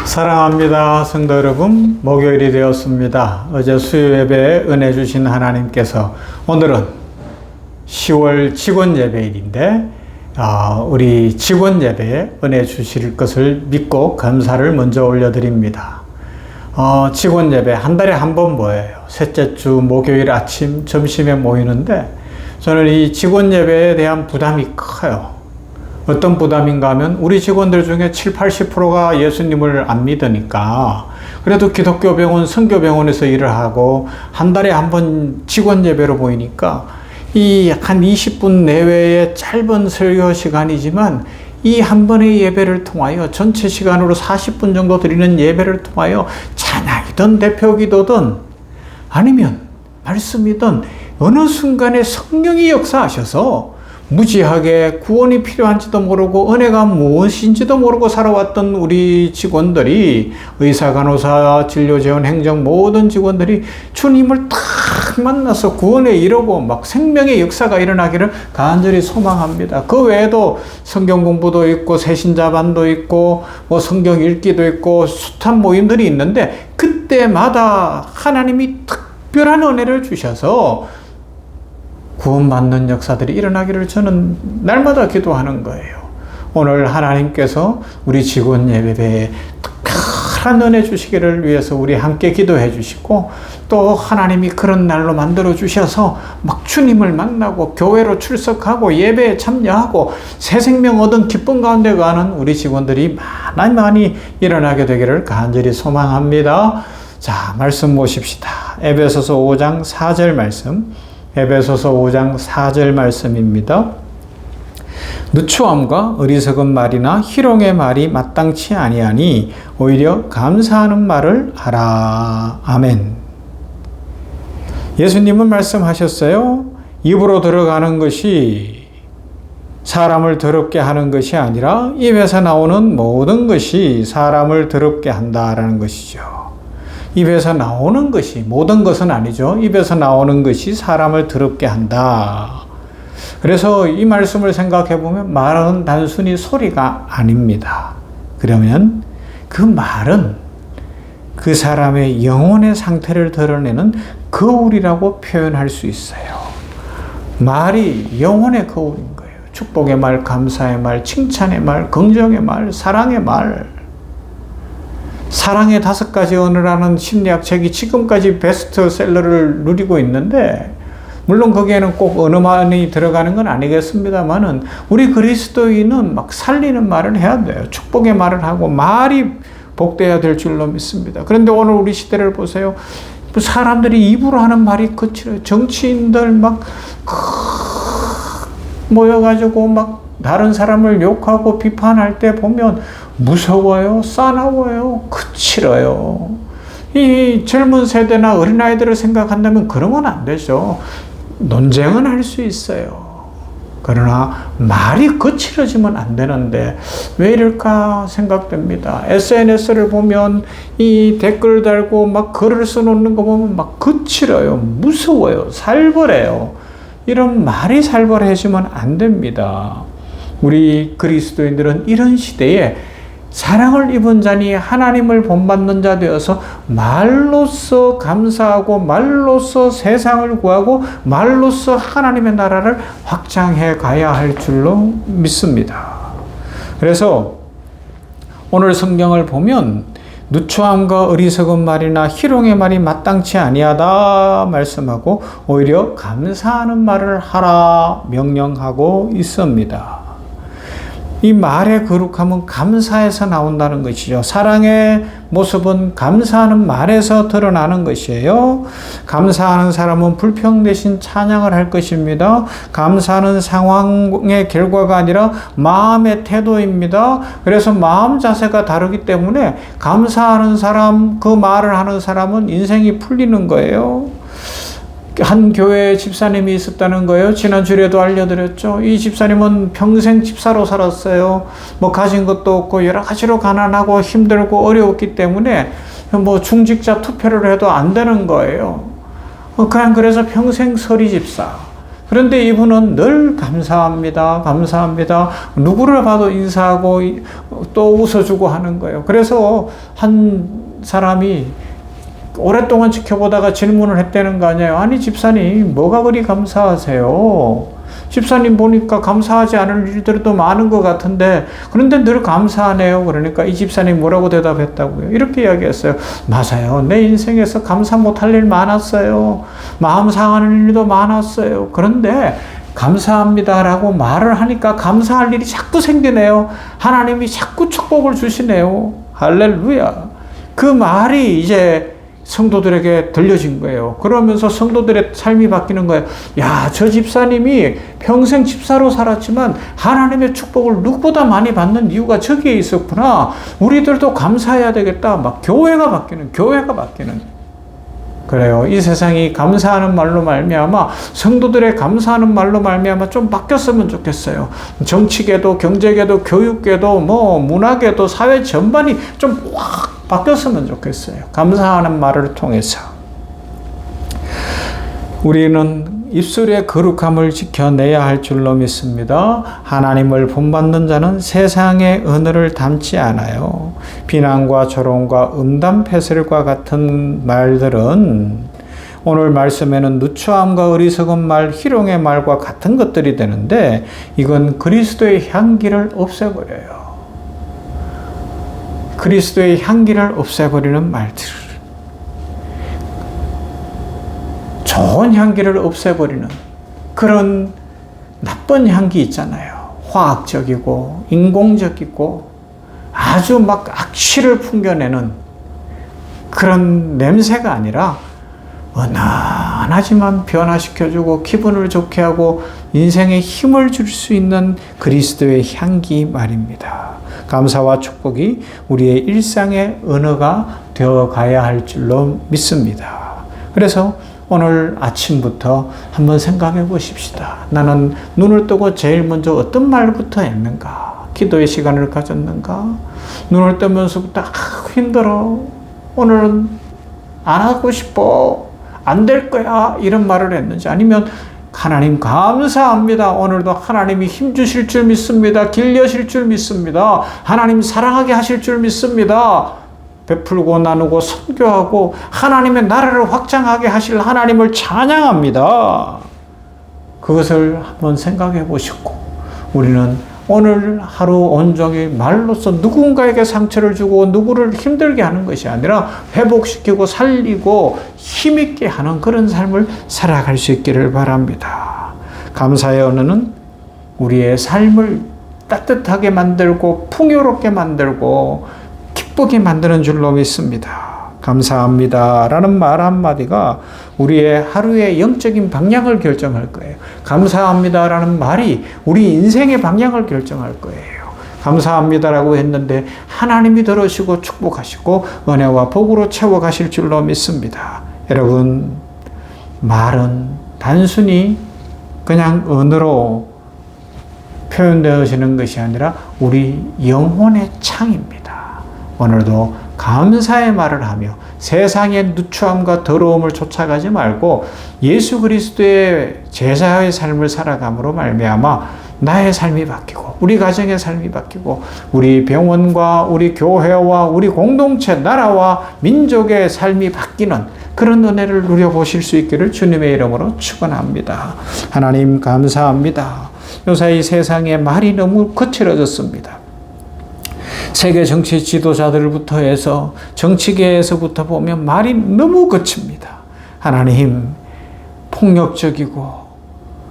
사랑합니다. 성도 여러분, 목요일이 되었습니다. 어제 수요 예배에 은혜 주신 하나님께서 오늘은 10월 직원 예배일인데 우리 직원 예배에 은혜 주실 것을 믿고 감사를 먼저 올려드립니다. 직원 예배 한 달에 한 번 모여요. 셋째 주 목요일 아침 점심에 모이는데 저는 이 직원 예배에 대한 부담이 커요. 어떤 부담인가 하면 우리 직원들 중에 70-80%가 예수님을 안 믿으니까 그래도 기독교 병원, 선교 병원에서 일을 하고 한 달에 한 번 직원 예배로 보이니까 이 한 20분 내외의 짧은 설교 시간이지만 이 한 번의 예배를 통하여 전체 시간으로 40분 정도 드리는 예배를 통하여 찬양이든 대표 기도든 아니면 말씀이든 어느 순간에 성령이 역사하셔서 무지하게 구원이 필요한지도 모르고 은혜가 무엇인지도 모르고 살아왔던 우리 직원들이 의사, 간호사, 진료재원, 행정 모든 직원들이 주님을 딱 만나서 구원에 이르고 막 생명의 역사가 일어나기를 간절히 소망합니다. 그 외에도 성경 공부도 있고 새신자반도 있고 뭐 성경 읽기도 있고 숱한 모임들이 있는데 그때마다 하나님이 특별한 은혜를 주셔서 구원받는 역사들이 일어나기를 저는 날마다 기도하는 거예요. 오늘 하나님께서 우리 직원 예배에 특별한 은혜 주시기를 위해서 우리 함께 기도해 주시고 또 하나님이 그런 날로 만들어 주셔서 막 주님을 만나고 교회로 출석하고 예배에 참여하고 새 생명 얻은 기쁨 가운데 가는 우리 직원들이 많이 일어나게 되기를 간절히 소망합니다. 자, 말씀 보십시다. 에베소서 5장 4절 말씀. 에베소서 5장 4절 말씀입니다. 누추함과 어리석은 말이나 희롱의 말이 마땅치 아니하니 오히려 감사하는 말을 하라. 아멘. 예수님은 말씀하셨어요. 입으로 들어가는 것이 사람을 더럽게 하는 것이 아니라 입에서 나오는 모든 것이 사람을 더럽게 한다라는 것이죠. 입에서 나오는 것이, 모든 것은 아니죠. 입에서 나오는 것이 사람을 더럽게 한다. 그래서 이 말씀을 생각해 보면 말은 단순히 소리가 아닙니다. 그러면 그 말은 그 사람의 영혼의 상태를 드러내는 거울이라고 표현할 수 있어요. 말이 영혼의 거울인 거예요. 축복의 말, 감사의 말, 칭찬의 말, 긍정의 말, 사랑의 말. 사랑의 5가지 언어라는 심리학 책이 지금까지 베스트셀러를 누리고 있는데 물론 거기에는 꼭 언어만이 들어가는 건 아니겠습니다만은 우리 그리스도인은 막 살리는 말을 해야 돼요. 축복의 말을 하고 말이 복되어야 될 줄로 믿습니다. 그런데 오늘 우리 시대를 보세요. 사람들이 입으로 하는 말이 거칠어요. 정치인들 막 모여가지고 막 다른 사람을 욕하고 비판할 때 보면 무서워요, 싸나워요, 거칠어요. 이 젊은 세대나 어린아이들을 생각한다면 그러면 안 되죠. 논쟁은 할 수 있어요. 그러나 말이 거칠어지면 안 되는데 왜 이럴까 생각됩니다. SNS를 보면 이 댓글 달고 막 글을 써놓는 거 보면 막 거칠어요, 무서워요, 살벌해요. 이런 말이 살벌해지면 안 됩니다. 우리 그리스도인들은 이런 시대에 사랑을 입은 자니 하나님을 본받는 자 되어서 말로써 감사하고 말로써 세상을 구하고 말로써 하나님의 나라를 확장해 가야 할 줄로 믿습니다. 그래서 오늘 성경을 보면 누추함과 어리석은 말이나 희롱의 말이 마땅치 아니하다 말씀하고 오히려 감사하는 말을 하라 명령하고 있습니다. 이 말의 거룩함은 감사에서 나온다는 것이죠. 사랑의 모습은 감사하는 말에서 드러나는 것이에요. 감사하는 사람은 불평 대신 찬양을 할 것입니다. 감사하는 상황의 결과가 아니라 마음의 태도입니다. 그래서 마음 자세가 다르기 때문에 감사하는 사람, 그 말을 하는 사람은 인생이 풀리는 거예요. 한 교회 집사님이 있었다는 거예요. 지난주에도 알려드렸죠. 이 집사님은 평생 집사로 살았어요. 뭐 가진 것도 없고 여러 가지로 가난하고 힘들고 어려웠기 때문에 뭐 중직자 투표를 해도 안 되는 거예요. 그냥 그래서 평생 서리 집사. 그런데 이분은 늘 감사합니다. 감사합니다. 누구를 봐도 인사하고 또 웃어주고 하는 거예요. 그래서 한 사람이 오랫동안 지켜보다가 질문을 했다는 거 아니에요. 아니 집사님 뭐가 그리 감사하세요? 집사님 보니까 감사하지 않을 일들도 많은 것 같은데 그런데 늘 감사하네요. 그러니까 이 집사님 뭐라고 대답했다고요? 이렇게 이야기했어요. 맞아요. 내 인생에서 감사 못할 일 많았어요. 마음 상하는 일도 많았어요. 그런데 감사합니다라고 말을 하니까 감사할 일이 자꾸 생기네요. 하나님이 자꾸 축복을 주시네요. 할렐루야. 그 말이 이제 성도들에게 들려진 거예요. 그러면서 성도들의 삶이 바뀌는 거예요. 야, 저 집사님이 평생 집사로 살았지만 하나님의 축복을 누구보다 많이 받는 이유가 저기에 있었구나. 우리들도 감사해야 되겠다. 막 교회가 바뀌는. 그래요. 이 세상이 감사하는 말로 말미암아 성도들의 감사하는 말로 말미암아 좀 바뀌었으면 좋겠어요. 정치계도 경제계도 교육계도 뭐 문화계도 사회 전반이 좀 확 바뀌었으면 좋겠어요. 감사하는 말을 통해서. 우리는 입술의 거룩함을 지켜내야 할 줄로 믿습니다. 하나님을 본받는 자는 세상의 언어를 담지 않아요. 비난과 조롱과 음담패설과 같은 말들은 오늘 말씀에는 누추함과 어리석은 말, 희롱의 말과 같은 것들이 되는데 이건 그리스도의 향기를 없애버려요. 그리스도의 향기를 없애버리는 말들. 좋은 향기를 없애버리는 그런 나쁜 향기 있잖아요. 화학적이고 인공적이고 아주 막 악취를 풍겨내는 그런 냄새가 아니라 은은하지만 변화시켜주고 기분을 좋게 하고 인생에 힘을 줄 수 있는 그리스도의 향기 말입니다. 감사와 축복이 우리의 일상의 언어가 되어 가야 할 줄로 믿습니다. 그래서 오늘 아침부터 한번 생각해 보십시다. 나는 눈을 뜨고 제일 먼저 어떤 말부터 했는가? 기도의 시간을 가졌는가? 눈을 뜨면서부터 힘들어. 오늘은 안 하고 싶어. 안 될 거야. 이런 말을 했는지 아니면 하나님 감사합니다. 오늘도 하나님이 힘 주실 줄 믿습니다. 길 여실 줄 믿습니다. 하나님 사랑하게 하실 줄 믿습니다. 베풀고 나누고 선교하고 하나님의 나라를 확장하게 하실 하나님을 찬양합니다. 그것을 한번 생각해 보시고 우리는 오늘 하루 온종일 말로써 누군가에게 상처를 주고 누구를 힘들게 하는 것이 아니라 회복시키고 살리고 힘있게 하는 그런 삶을 살아갈 수 있기를 바랍니다. 감사의 언어는 우리의 삶을 따뜻하게 만들고 풍요롭게 만들고 기쁘게 만드는 줄로 믿습니다. 감사합니다 라는 말 한마디가 우리의 하루의 영적인 방향을 결정할 거예요. 감사합니다 라는 말이 우리 인생의 방향을 결정할 거예요. 감사합니다라고 했는데 하나님이 들으시고 축복하시고 은혜와 복으로 채워가실 줄로 믿습니다. 여러분, 말은 단순히 그냥 언어로 표현되어지는 것이 아니라 우리 영혼의 창입니다. 오늘도 감사의 말을 하며 세상의 누추함과 더러움을 쫓아가지 말고 예수 그리스도의 제자의 삶을 살아감으로 말미암아 나의 삶이 바뀌고 우리 가정의 삶이 바뀌고 우리 병원과 우리 교회와 우리 공동체, 나라와 민족의 삶이 바뀌는 그런 은혜를 누려보실 수 있기를 주님의 이름으로 축원합니다. 하나님 감사합니다. 요새 이 세상에 말이 너무 거칠어졌습니다. 세계 정치 지도자들부터 해서 정치계에서부터 보면 말이 너무 거칩니다. 하나님, 폭력적이고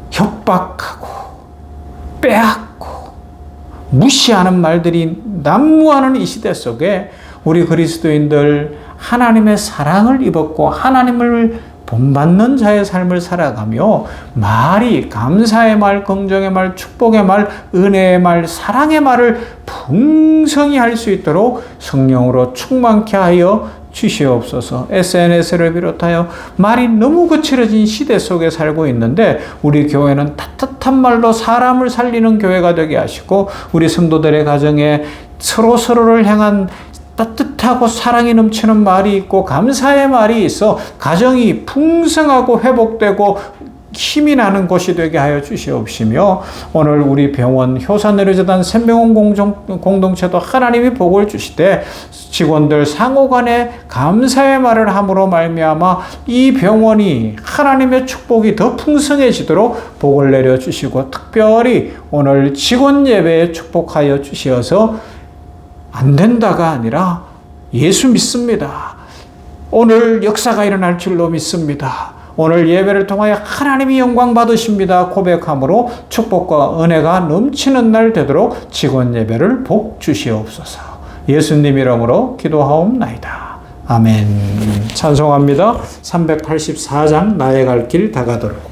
협박하고 빼앗고 무시하는 말들이 난무하는 이 시대 속에 우리 그리스도인들 하나님의 사랑을 입었고 하나님을 본받는 자의 삶을 살아가며 말이 감사의 말, 긍정의 말, 축복의 말, 은혜의 말, 사랑의 말을 풍성히 할 수 있도록 성령으로 충만케 하여 주시옵소서. SNS를 비롯하여 말이 너무 거칠어진 시대 속에 살고 있는데 우리 교회는 따뜻한 말로 사람을 살리는 교회가 되게 하시고 우리 성도들의 가정에 서로서로를 향한 따뜻하고 사랑이 넘치는 말이 있고 감사의 말이 있어 가정이 풍성하고 회복되고 힘이 나는 곳이 되게 하여 주시옵시며 오늘 우리 병원 효산의료재단 생명원 공동체도 하나님이 복을 주시되 직원들 상호간에 감사의 말을 함으로 말미암아 이 병원이 하나님의 축복이 더 풍성해지도록 복을 내려 주시고 특별히 오늘 직원 예배에 축복하여 주시어서 안 된다가 아니라 예수 믿습니다. 오늘 역사가 일어날 줄로 믿습니다. 오늘 예배를 통하여 하나님이 영광 받으십니다. 고백함으로 축복과 은혜가 넘치는 날 되도록 직원 예배를 복 주시옵소서. 예수님 이름으로 기도하옵나이다. 아멘. 찬송합니다. 384장 나의 갈 길 다가도록.